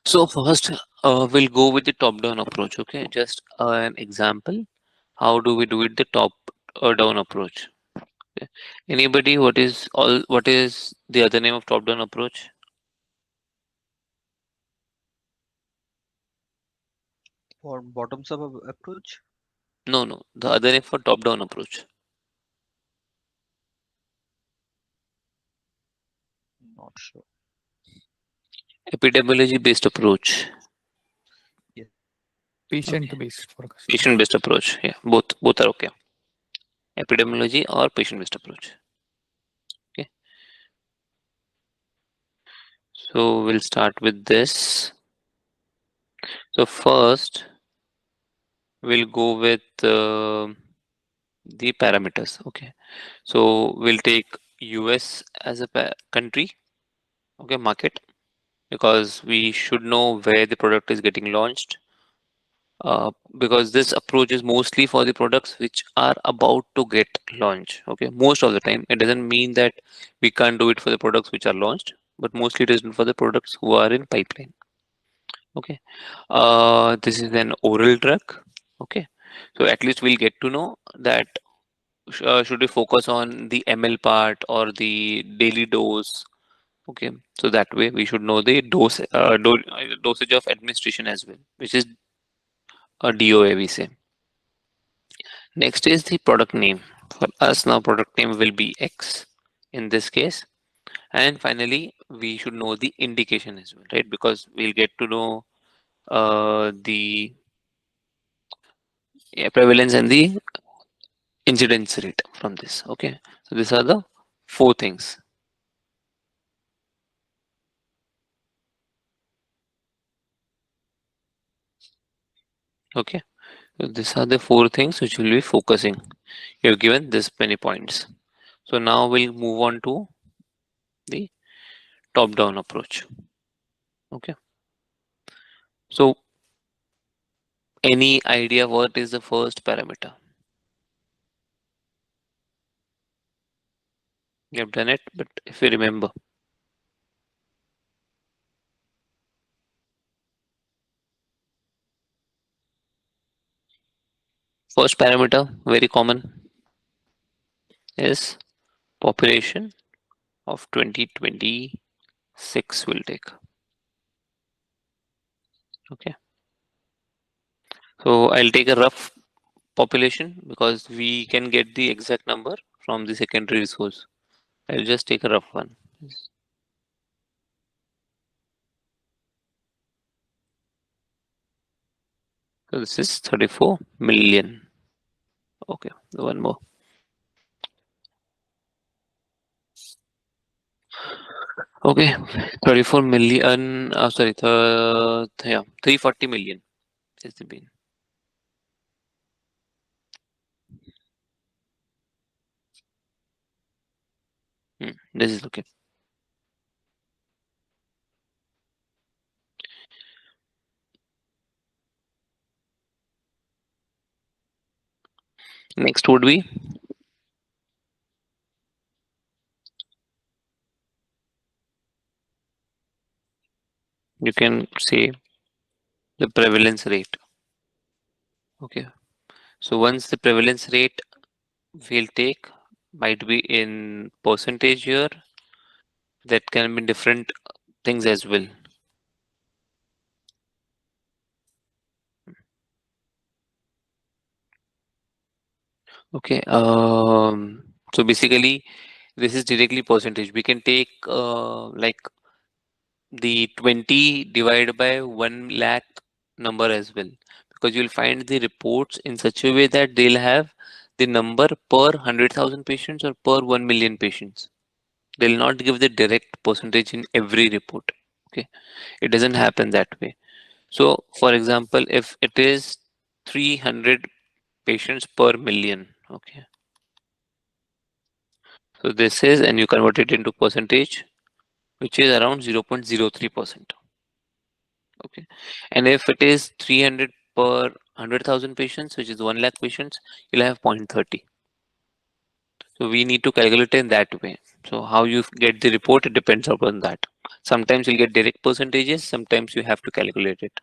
So first, we'll go with the top-down approach. Okay, just an example. How do we do it? The top-down approach. Okay. Anybody? What is all? What is the other name of top-down approach? For bottoms up approach? No, no. The other name for top-down approach. Not sure. Epidemiology-based approach. Yes. Okay. Patient-based forecasting. Patient-based approach. Yeah, both are okay. Epidemiology or patient-based approach. Okay. So we'll start with this. So first, we'll go with the parameters. Okay. So we'll take US as a country, okay, market, because we should know where the product is getting launched. Because this approach is mostly for the products which are about to get launched. Okay, most of the time, it doesn't mean that we can't do it for the products which are launched, but mostly it is for the products who are in pipeline. Okay, this is an oral drug. Okay, so at least we'll get to know that should we focus on the ml part or the daily dose. Okay, so that way we should know the dosage of administration as well, which is a DOA we say. Next is the product name. For us now, product name will be X in this case. And finally, we should know the indication as well, right? Because we'll get to know the prevalence and the incidence rate from this. Okay, so these are the four things. Okay, so these are the four things which we'll be focusing. You've given this many points. So now we'll move on to the top-down approach. Okay, so any idea what is the first parameter? You have done it, but if you remember, first parameter, very common, is population of 2026 will take. Okay, so I'll take a rough population because we can get the exact number from the secondary source. I'll just take a rough one. So this is 34 million. Okay, one more. Okay, 34 million. Sorry, yeah, 340 million is the mean. This is okay. Next would be, you can say, the prevalence rate. Okay, so once the prevalence rate we'll take might be in percentage here, that can be different things as well. Okay, so basically this is directly percentage. We can take like the 20 divided by 1 lakh number as well, because you'll find the reports in such a way that they'll have the number per 100,000 patients or per 1 million patients. They'll not give the direct percentage in every report. Okay, it doesn't happen that way. So for example, if it is 300 patients per million, okay, so this is, and you convert it into percentage, which is around 0.03%. Okay, and if it is 300 per 100,000 patients, which is 1 lakh patients, you'll have 0.30. So we need to calculate in that way. So how you get the report, it depends upon that. Sometimes you'll get direct percentages, sometimes you have to calculate it.